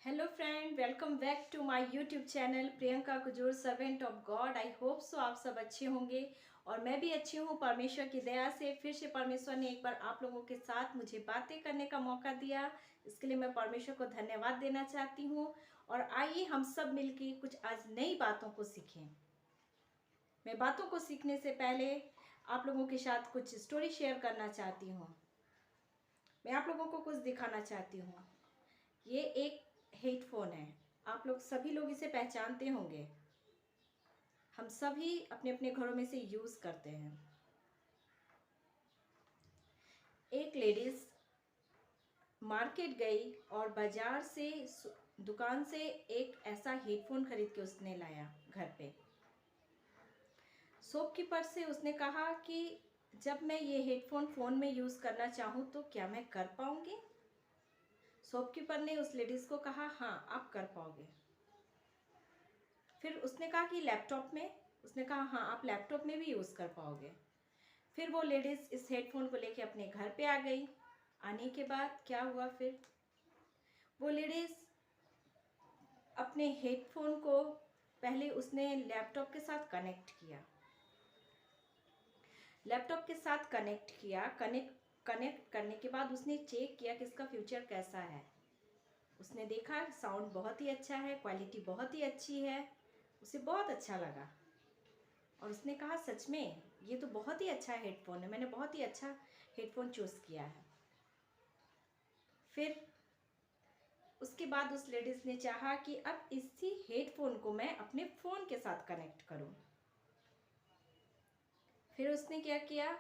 Hello friend, welcome back to my YouTube channel Priyanka Kujur servant of God. I hope so आप सब अच्छे होंगे और मैं भी अच्छी हूँ परमेश्वर की दया से। फिर से परमेश्वर ने एक बार आप लोगों के साथ मुझे बातें करने का मौका दिया, इसके लिए मैं परमेश्वर को धन्यवाद देना चाहती हूँ। और आइए हम सब मिलके कुछ आज नई बातों को सीखें। मैं बातों को सीखने से पहले आप लोगों के साथ कुछ स्टोरी शेयर करना चाहती हूँ। मैं आप लोगों को कुछ दिखाना चाहती हूँ। ये एक हेडफोन है, आप लोग सभी लोग इसे पहचानते होंगे। हम सभी अपने अपने घरों में से यूज करते हैं। एक लेडीज मार्केट गई और बाजार से दुकान से एक ऐसा हेडफोन खरीद के उसने लाया घर पे। शॉपकीपर से उसने कहा कि जब मैं ये हेडफोन फ़ोन में यूज़ करना चाहूँ तो क्या मैं कर पाऊँगी। शॉपकीपर ने उस लेडीज़ को कहा हाँ, आप कर पाओगे। फिर उसने कहा कि लैपटॉप में, उसने कहा हाँ, आप लैपटॉप में भी यूज़ कर पाओगे। फिर वो लेडीज़ इस हेडफोन को लेके अपने घर पे आ गई। आने के बाद क्या हुआ, फिर वो लेडीज़ अपने हेडफोन को पहले उसने लैपटॉप के साथ कनेक्ट किया। लैपटॉप के साथ कनेक्ट करने के बाद उसने चेक किया कि इसका फ्यूचर कैसा है। उसने देखा साउंड बहुत ही अच्छा है, क्वालिटी बहुत ही अच्छी है, उसे बहुत अच्छा लगा। और उसने कहा सच में ये तो बहुत ही अच्छा हेडफोन है, मैंने बहुत ही अच्छा हेडफोन चूज़ किया है। फिर उसके बाद उस लेडीज़ ने चाहा कि अब इसी हेडफोन को मैं अपने फ़ोन के साथ कनेक्ट करूं। फिर उसने क्या किया,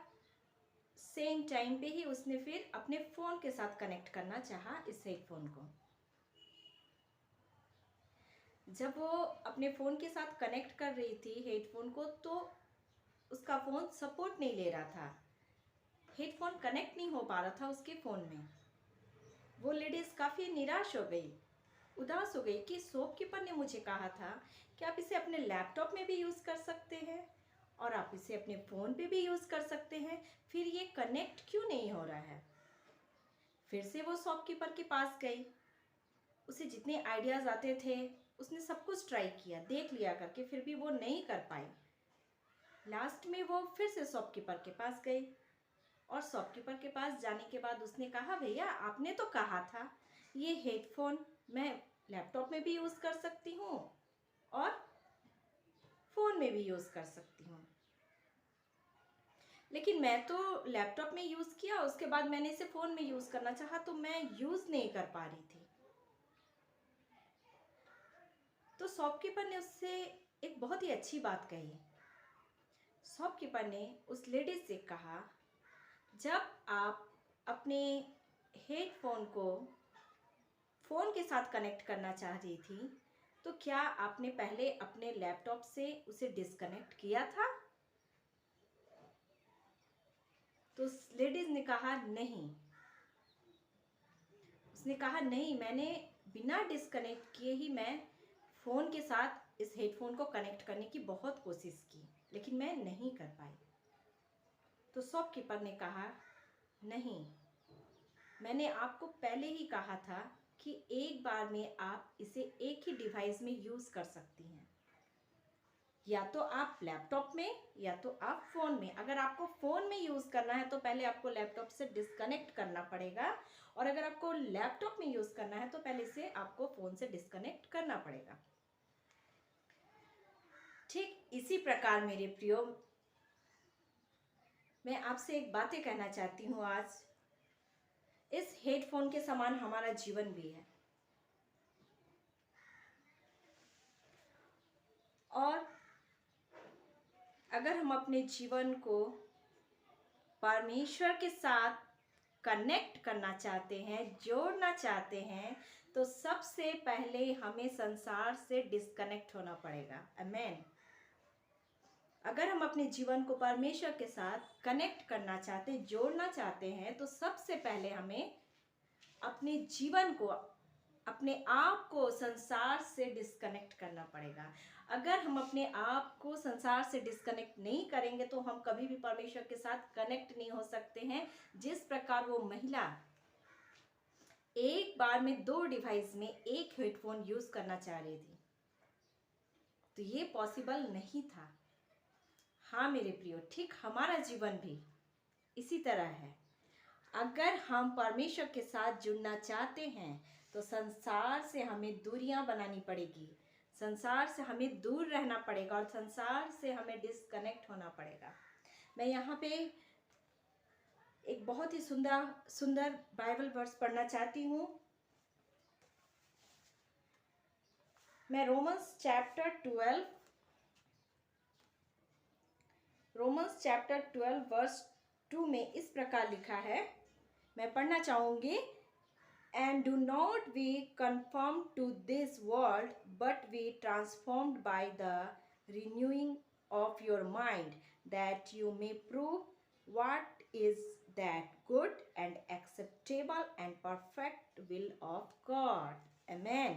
सेम टाइम पे ही उसने फिर अपने फ़ोन के साथ कनेक्ट करना चाहा इस हेडफोन को। जब वो अपने फ़ोन के साथ कनेक्ट कर रही थी हेडफोन को, तो उसका फ़ोन सपोर्ट नहीं ले रहा था, हेडफोन कनेक्ट नहीं हो पा रहा था उसके फ़ोन में। वो लेडीज़ काफ़ी निराश हो गई, उदास हो गई कि शॉपकीपर ने मुझे कहा था कि आप इसे अपने लैपटॉप में भी यूज़ कर सकते हैं और आप इसे अपने फ़ोन पे भी यूज़ कर सकते हैं, फिर ये कनेक्ट क्यों नहीं हो रहा है। फिर से वो शॉपकीपर के पास गई। उसे जितने आइडियाज़ आते थे उसने सब कुछ ट्राई किया, देख लिया करके, फिर भी वो नहीं कर पाई। लास्ट में वो फिर से शॉपकीपर के पास गई और शॉपकीपर के पास जाने के बाद उसने कहा भैया, आपने तो कहा था ये हेडफोन मैं लैपटॉप में भी यूज़ कर सकती हूँ और फ़ोन में भी यूज़ कर सकती हूँ, लेकिन मैं तो लैपटॉप में यूज़ किया, उसके बाद मैंने इसे फ़ोन में यूज़ करना चाहा तो मैं यूज़ नहीं कर पा रही थी। तो शॉपकीपर ने उससे एक बहुत ही अच्छी बात कही। शॉपकीपर ने उस लेडीज से कहा, जब आप अपने हेडफोन को फ़ोन के साथ कनेक्ट करना चाह रही थी तो क्या आपने पहले अपने लैपटॉप से उसे डिस्कनेक्ट किया था। तो उस लेडीज़ ने कहा नहीं। उसने कहा नहीं, मैंने बिना डिस्कनेक्ट किए ही मैं फ़ोन के साथ इस हेडफोन को कनेक्ट करने की बहुत कोशिश की, लेकिन मैं नहीं कर पाई। तो शॉपकीपर ने कहा नहीं, मैंने आपको पहले ही कहा था कि एक बार में आप इसे एक ही डिवाइस में यूज़ कर सकती हैं, या तो आप लैपटॉप में या तो आप फ़ोन में। अगर आपको फ़ोन में यूज़ करना है तो पहले आपको लैपटॉप से डिस्कनेक्ट करना पड़ेगा, और अगर आपको लैपटॉप में यूज़ करना है तो पहले से आपको फ़ोन से डिस्कनेक्ट करना पड़ेगा। ठीक इसी प्रकार मेरे प्रियो, मैं आपसे एक बातें कहना चाहती हूँ आज। इस हेडफोन के समान हमारा जीवन भी है, और अगर हम अपने जीवन को परमेश्वर के साथ कनेक्ट करना चाहते हैं, जोड़ना चाहते हैं, तो सबसे पहले हमें संसार से डिस्कनेक्ट होना पड़ेगा। आमेन। अगर हम अपने जीवन को परमेश्वर के साथ कनेक्ट करना चाहते, जोड़ना चाहते हैं, तो सबसे पहले हमें अपने जीवन को, अपने आप को संसार से डिस्कनेक्ट करना पड़ेगा। अगर हम अपने आप को संसार से डिस्कनेक्ट नहीं करेंगे तो हम कभी भी परमेश्वर के साथ कनेक्ट नहीं हो सकते हैं। जिस प्रकार वो महिला एक बार में 2 डिवाइस में एक हेडफोन यूज करना चाह रही थी, तो ये पॉसिबल नहीं था। हाँ मेरे प्रियो, ठीक हमारा जीवन भी इसी तरह है। अगर हम परमेश्वर के साथ जुड़ना चाहते हैं तो संसार से हमें दूरियां बनानी पड़ेगी, संसार से हमें दूर रहना पड़ेगा और संसार से हमें डिस्कनेक्ट होना पड़ेगा। मैं यहाँ पे एक बहुत ही सुंदर सुंदर बाइबल वर्स पढ़ना चाहती हूँ। मैं रोमन्स चैप्टर 12 वर्स 2 में इस प्रकार लिखा है, मैं पढ़ना चाहूंगी। And do not be conformed to this world, but be transformed by the renewing of your mind, that you may prove what is that good and acceptable and perfect will of God. Amen.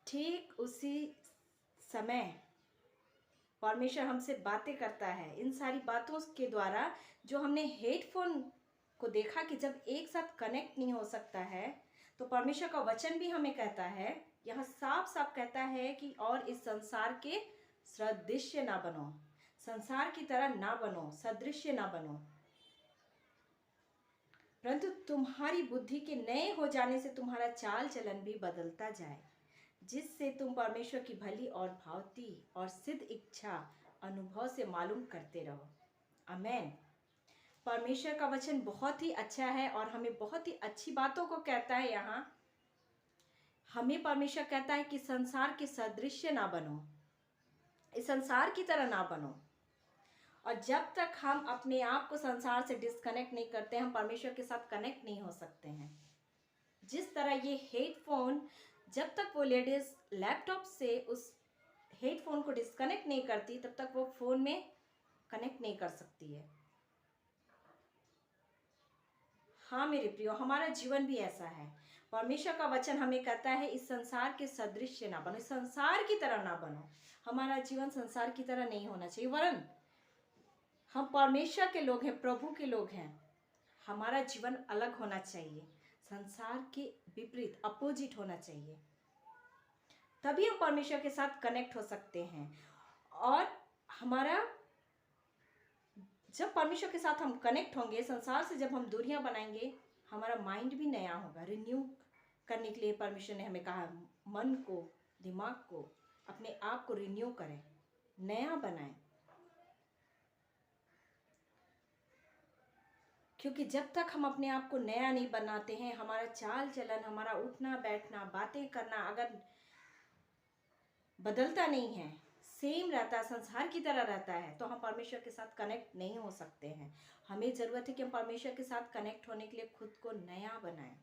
ठीक उसी समय परमेश्वर हमसे बातें करता है। इन सारी बातों के द्वारा जो हमने हेडफोन को देखा कि जब एक साथ कनेक्ट नहीं हो सकता है, तो परमेश्वर का वचन भी हमें कहता है, यहाँ साफ साफ कहता है कि और इस संसार के सदृश्य ना बनो, संसार की तरह ना बनो, सदृश्य ना बनो, परंतु तुम्हारी बुद्धि के नए हो जाने से तुम्हारा चाल चलन भी बदलता जाए, जिससे तुम परमेश्वर की भली और भावती और सिद्ध इच्छा अनुभव से मालूम करते रहो। आमेन। परमेश्वर का वचन बहुत ही अच्छा है और हमें बहुत ही अच्छी बातों को कहता है। यहाँ हमें परमेश्वर कहता है कि संसार के सदृश्य ना बनो, इस संसार की तरह ना बनो। और जब तक हम अपने आप को संसार से डिस्कनेक्ट नहीं करते, हम परमेश्वर के साथ कनेक्ट नहीं हो सकते हैं। जिस तरह ये हेडफोन, जब तक वो लेडीज लैपटॉप से उस हेडफोन को डिस्कनेक्ट नहीं करती, तब तक वो फोन में कनेक्ट नहीं कर सकती है। हाँ मेरे प्रियो, हमारा जीवन भी ऐसा है। परमेश्वर का वचन हमें कहता है इस संसार के सदृश्य ना बनो, इस संसार की तरह ना बनो। हमारा जीवन संसार की तरह नहीं होना चाहिए, वरन हम परमेश्वर के लोग हैं, प्रभु के लोग हैं। हमारा जीवन अलग होना चाहिए, संसार के विपरीत, अपोजिट होना चाहिए। तभी हम परमेश्वर के साथ कनेक्ट हो सकते हैं। और हमारा जब परमेश्वर के साथ हम कनेक्ट होंगे, संसार से जब हम दूरियां बनाएंगे, हमारा माइंड भी नया होगा। रिन्यू करने के लिए परमेश्वर ने हमें कहा, मन को, दिमाग को, अपने आप को रिन्यू करें, नया बनाएं। क्योंकि जब तक हम अपने आप को नया नहीं बनाते हैं, हमारा चाल चलन, हमारा उठना बैठना, बातें करना अगर बदलता नहीं है, सेम रहता है, संसार की तरह रहता है, तो हम परमेश्वर के साथ कनेक्ट नहीं हो सकते हैं। हमें जरूरत है कि हम परमेश्वर के साथ कनेक्ट होने के लिए खुद को नया बनाएं।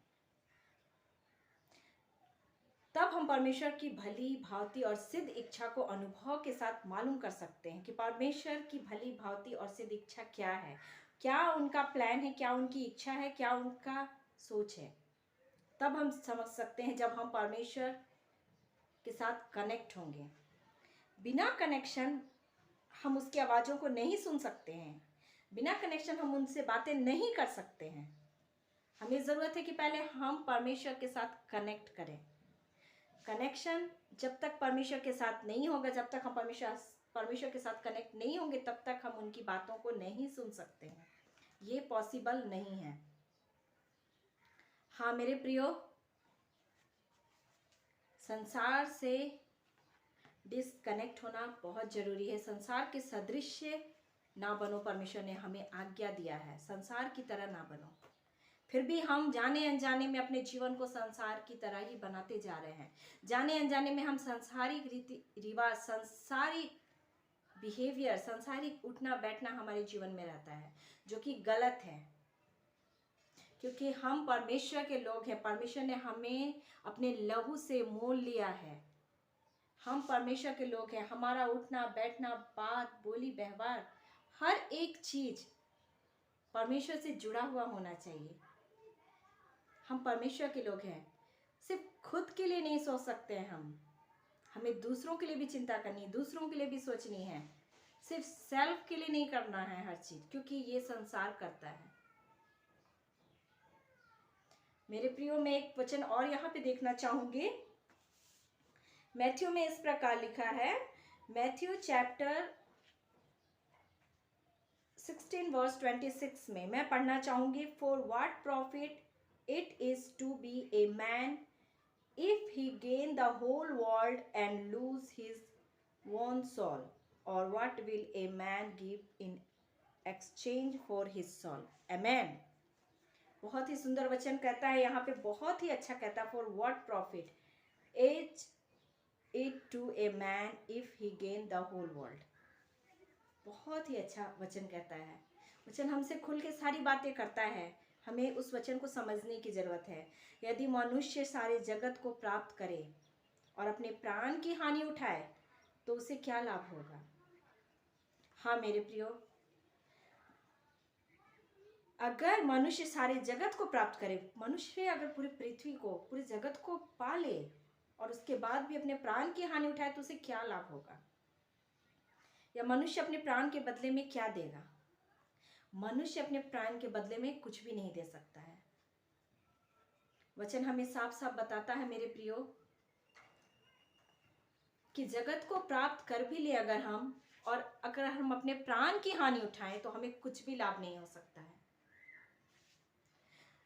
तब हम परमेश्वर की भली भांति और सिद्ध इच्छा को अनुभव के साथ मालूम कर सकते हैं कि परमेश्वर की भली भांति और सिद्ध इच्छा क्या है, क्या उनका प्लान है, क्या उनकी इच्छा है, क्या उनका सोच है। तब हम समझ सकते हैं जब हम परमेश्वर के साथ कनेक्ट होंगे। बिना कनेक्शन हम उसकी आवाज़ों को नहीं सुन सकते हैं, बिना कनेक्शन हम उनसे बातें नहीं कर सकते हैं। हमें ज़रूरत है कि पहले हम परमेश्वर के साथ कनेक्ट करें। कनेक्शन जब तक परमेश्वर के साथ नहीं होगा, जब तक हम परमेश्वर के साथ कनेक्ट नहीं होंगे, तब तक हम उनकी बातों को नहीं सुन सकते हैं। ये पॉसिबल नहीं है। हाँ मेरे प्रियो, संसार से डिस्कनेक्ट होना बहुत जरूरी है। संसार के सदृश्य ना बनो, परमेश्वर ने हमें आज्ञा दिया है, संसार की तरह ना बनो। फिर भी हम जाने अनजाने में अपने जीवन को संसार की तरह ही बनाते जा रहे हैं। जाने अनजाने में हम संसारिक रीति रिवाज, संसारिक बिहेवियर, संसारिक उठना बैठना हमारे जीवन में रहता है, जो कि गलत है। क्योंकि हम परमेश्वर के लोग हैं, परमेश्वर ने हमें अपने लहू से मोल लिया है। हम परमेश्वर के लोग हैं। हमारा उठना बैठना, बात बोली, व्यवहार, हर एक चीज परमेश्वर से जुड़ा हुआ होना चाहिए। हम परमेश्वर के लोग हैं। सिर्फ खुद के लिए नहीं सोच सकते हैं हमें दूसरों के लिए भी चिंता करनी, दूसरों के लिए भी सोचनी है। सिर्फ सेल्फ के लिए नहीं करना है हर चीज, क्योंकि ये संसार करता है। मेरे प्रियो, मैं एक वचन और यहाँ पे देखना चाहूंगी। मैथ्यू में इस प्रकार लिखा है, मैथ्यू चैप्टर 16 वर्स 26 में मैं पढ़ना चाहूंगी। For what profit it is to be a man if he gain the whole world and lose his own soul, और what will a man give in exchange for his soul. Amen. बहुत ही सुंदर वचन कहता है यहाँ पे, बहुत ही अच्छा कहता है। For what profit is it to a man if he gain the whole world. बहुत ही अच्छा वचन कहता है। वचन हमसे खुल के सारी बातें करता है, हमें उस वचन को समझने की जरूरत है। यदि मनुष्य सारे जगत को प्राप्त करे और अपने प्राण की हानि उठाए तो उसे क्या लाभ होगा। हाँ मेरे प्रियो, अगर मनुष्य सारे जगत को प्राप्त करे, मनुष्य अगर पूरी पृथ्वी को, पूरे जगत को पाले और उसके बाद भी अपने प्राण की हानि उठाए तो उसे क्या लाभ होगा। या मनुष्य अपने प्राण के बदले में क्या देगा। मनुष्य अपने प्राण के बदले में कुछ भी नहीं दे सकता है। वचन हमें साफ साफ बताता है मेरे प्रियो कि जगत को प्राप्त कर भी ले अगर हम, और अगर हम अपने प्राण की हानि उठाएं तो हमें कुछ भी लाभ नहीं हो सकता है।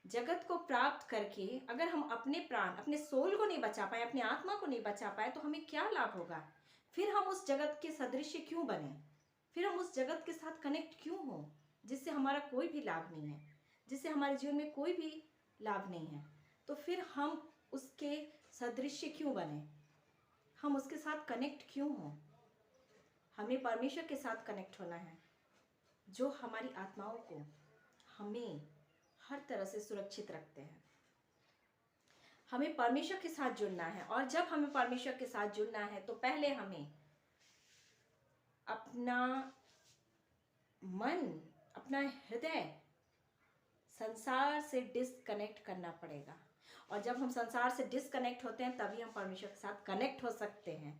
जगत को प्राप्त करके अगर हम अपने प्राण, अपने सोल को नहीं बचा पाए, अपनी आत्मा को नहीं बचा पाए तो हमें क्या लाभ होगा। फिर हम उस जगत के सदृश्य क्यों बने, फिर हम उस जगत के साथ कनेक्ट क्यों हो जिससे हमारा कोई भी लाभ नहीं है, जिससे हमारे जीवन में कोई भी लाभ नहीं है। तो फिर हम उसके सदृश्य क्यों बने, हम उसके साथ कनेक्ट क्यों हो। हमें परमेश्वर के साथ कनेक्ट होना है जो हमारी आत्माओं को, हमें हर तरह से सुरक्षित रखते हैं। हमें परमेश्वर के साथ जुड़ना है, और जब हमें परमेश्वर के साथ जुड़ना है तो पहले हमें अपना मन, अपना हृदय संसार से डिस्कनेक्ट करना पड़ेगा। और जब हम संसार से डिस्कनेक्ट होते हैं तभी हम परमेश्वर के साथ कनेक्ट हो सकते हैं।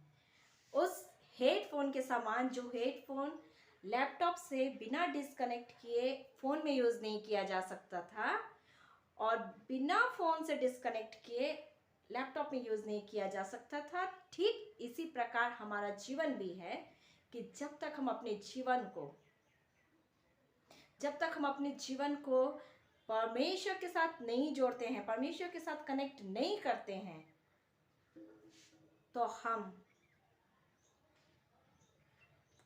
उस हेडफोन के समान, जो हेडफोन लैपटॉप से बिना डिस्कनेक्ट किए फ़ोन में यूज़ नहीं किया जा सकता था, और बिना फ़ोन से डिस्कनेक्ट किए लैपटॉप में यूज़ नहीं किया जा सकता था, ठीक इसी प्रकार हमारा जीवन भी है कि जब तक हम अपने जीवन को परमेश्वर के साथ नहीं जोड़ते हैं, परमेश्वर के साथ कनेक्ट नहीं करते हैं, तो हम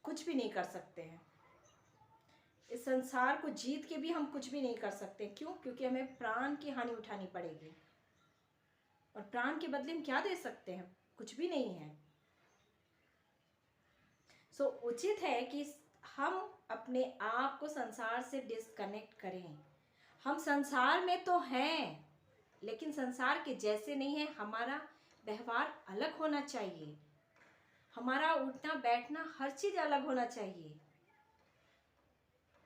कुछ भी नहीं कर सकते हैं। इस संसार को जीत के भी हम कुछ भी नहीं कर सकते। क्यों? क्योंकि हमें प्राण की हानि उठानी पड़ेगी, और प्राण के बदले हम क्या दे सकते हैं, कुछ भी नहीं है। सो उचित है कि हम अपने आप को संसार से डिस्कनेक्ट करें। हम संसार में तो हैं लेकिन संसार के जैसे नहीं है। हमारा व्यवहार अलग होना चाहिए, हमारा उठना बैठना हर चीज अलग होना चाहिए,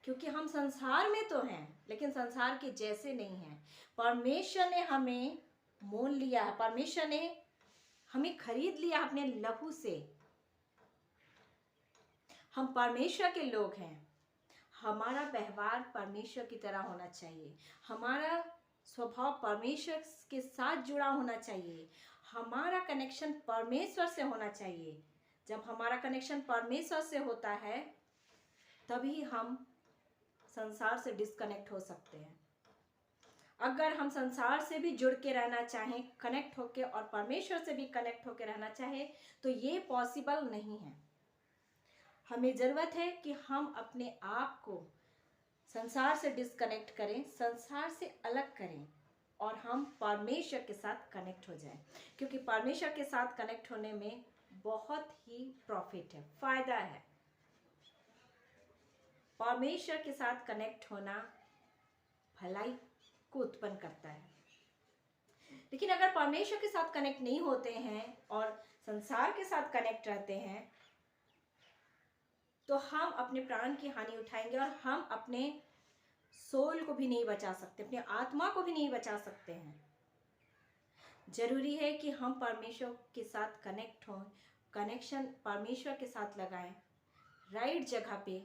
क्योंकि हम संसार में तो हैं लेकिन संसार के जैसे नहीं हैं। परमेश्वर ने हमें मोल लिया है, परमेश्वर ने हमें खरीद लिया अपने लहू से। हम परमेश्वर के लोग हैं। हमारा व्यवहार परमेश्वर की तरह होना चाहिए, हमारा स्वभाव परमेश्वर के साथ जुड़ा होना चाहिए, हमारा कनेक्शन परमेश्वर से होना चाहिए। जब हमारा कनेक्शन परमेश्वर से होता है तभी हम संसार से डिस्कनेक्ट हो सकते हैं। अगर हम संसार से भी जुड़ के रहना चाहें, कनेक्ट होके, और परमेश्वर से भी कनेक्ट होके रहना चाहें तो ये पॉसिबल नहीं है। हमें ज़रूरत है कि हम अपने आप को संसार से डिस्कनेक्ट करें, संसार से अलग करें, और हम परमेश्वर के साथ कनेक्ट हो जाएं। क्योंकि परमेश्वर के साथ कनेक्ट होने में बहुत ही प्रॉफिट है, फायदा है। परमेश्वर के साथ कनेक्ट होना भलाई को उत्पन्न करता है। लेकिन अगर परमेश्वर के साथ कनेक्ट नहीं होते हैं और संसार के साथ कनेक्ट रहते हैं तो हम अपने प्राण की हानि उठाएंगे, और हम अपने सोल को भी नहीं बचा सकते, अपनी आत्मा को भी नहीं बचा सकते हैं। जरूरी है कि हम परमेश्वर के साथ कनेक्ट हों, कनेक्शन परमेश्वर के साथ लगाएं राइट जगह पे,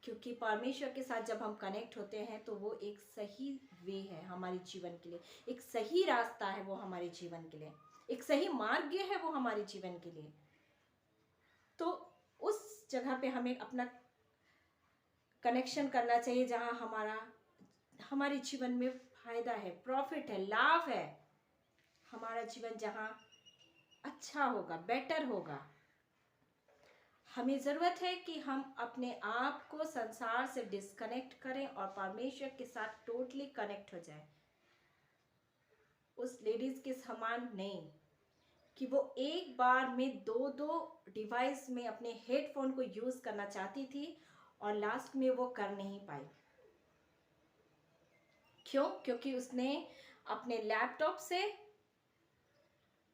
क्योंकि परमेश्वर के साथ जब हम कनेक्ट होते हैं तो वो एक सही वे है हमारे जीवन के लिए, एक सही रास्ता है वो हमारे जीवन के लिए, एक सही मार्ग है वो हमारे जीवन के लिए। तो उस जगह पे हमें अपना कनेक्शन करना चाहिए जहां हमारे जीवन में फायदा है, प्रॉफिट है, लाभ है, हमारा जीवन जहां अच्छा होगा, बेटर होगा। हमें ज़रूरत है कि हम अपने आप को संसार से डिस्कनेक्ट करें और परमेश्वर के साथ टोटली कनेक्ट हो जाए। उस लेडीज के समान नहीं कि वो एक बार में दो दो डिवाइस में अपने हेडफोन को यूज करना चाहती थी और लास्ट में वो कर नहीं पाई। क्यों? क्योंकि उसने अपने लैपटॉप से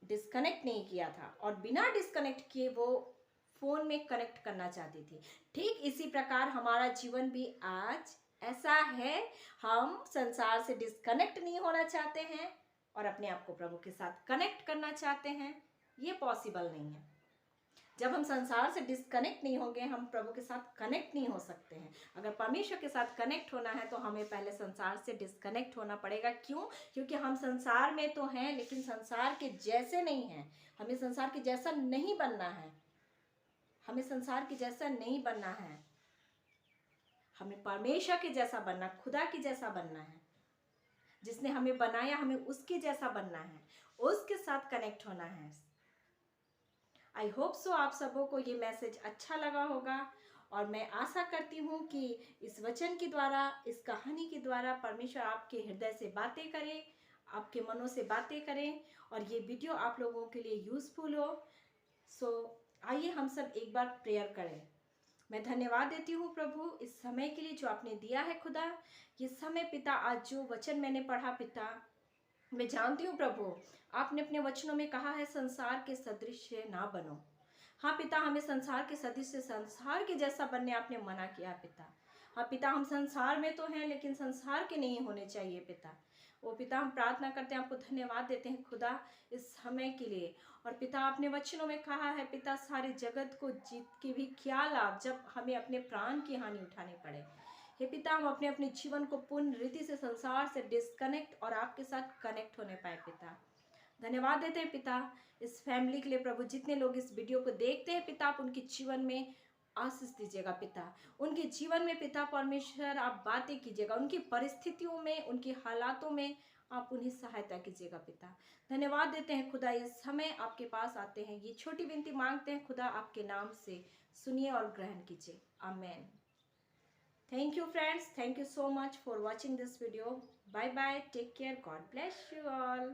डिस्कनेक्ट नहीं किया था और बिना डिस्कनेक्ट किए वो फोन में कनेक्ट करना चाहती थी। ठीक इसी प्रकार हमारा जीवन भी आज ऐसा है, हम संसार से डिस्कनेक्ट नहीं होना चाहते हैं और अपने आप को प्रभु के साथ कनेक्ट करना चाहते हैं, ये पॉसिबल नहीं है। जब हम संसार से डिस्कनेक्ट नहीं होंगे, हम प्रभु के साथ कनेक्ट नहीं हो सकते हैं। अगर परमेश्वर के साथ कनेक्ट होना है तो हमें पहले संसार से डिस्कनेक्ट होना पड़ेगा। क्यों? क्योंकि हम संसार में तो हैं लेकिन संसार के जैसे नहीं हैं। हमें संसार के जैसा नहीं बनना है, हमें संसार के जैसा नहीं बनना है, हमें परमेश्वर के जैसा बनना, खुदा के जैसा बनना है। जिसने हमें बनाया हमें उसके जैसा बनना है, उसके साथ कनेक्ट होना है। आई होप सो आप सबों को ये मैसेज अच्छा लगा होगा और मैं आशा करती हूँ कि इस वचन के द्वारा, इस कहानी के द्वारा परमेश्वर आपके हृदय से बातें करे, आपके मनों से बातें करें और ये वीडियो आप लोगों के लिए यूजफुल हो। सो आइए हम सब एक बार प्रेयर करें। मैं धन्यवाद देती हूँ प्रभु इस समय के लिए जो आपने दिया है खुदा। ये समय पिता, आज जो वचन मैंने पढ़ा पिता, मैं जानती हूँ प्रभु आपने अपने वचनों में कहा है संसार के सदृश ना बनो। हाँ पिता, हमें संसार के सदृश, संसार के जैसा बनने आपने मना किया पिता। हाँ पिता, हम संसार में तो हैं लेकिन संसार के नहीं होने चाहिए पिता। वो पिता हम प्रार्थना करते हैं, आपको धन्यवाद देते हैं खुदा इस समय के लिए। और पिता आपने वचनों में कहा है पिता, सारे जगत को जीत के भी क्या लाभ जब हमें अपने प्राण की हानि उठानी पड़े। हे पिता, हम अपने अपने जीवन को पूर्ण रीति से संसार से डिस्कनेक्ट और आपके साथ कनेक्ट होने पाए पिता। धन्यवाद देते हैं पिता इस फैमिली के लिए प्रभु। जितने लोग इस वीडियो को देखते हैं पिता, आप उनके जीवन में आशीष दीजिएगा पिता। उनके जीवन में पिता परमेश्वर आप बातें कीजिएगा, उनकी परिस्थितियों में, उनकी हालातों में आप उन्हें सहायता कीजिएगा पिता। धन्यवाद देते हैं खुदा, इस समय आपके पास आते हैं, ये छोटी विनती मांगते हैं खुदा, आपके नाम से सुनिए और ग्रहण कीजिए, आमेन। Thank you friends, thank you so much for watching this video. Bye bye, take care, God bless you all.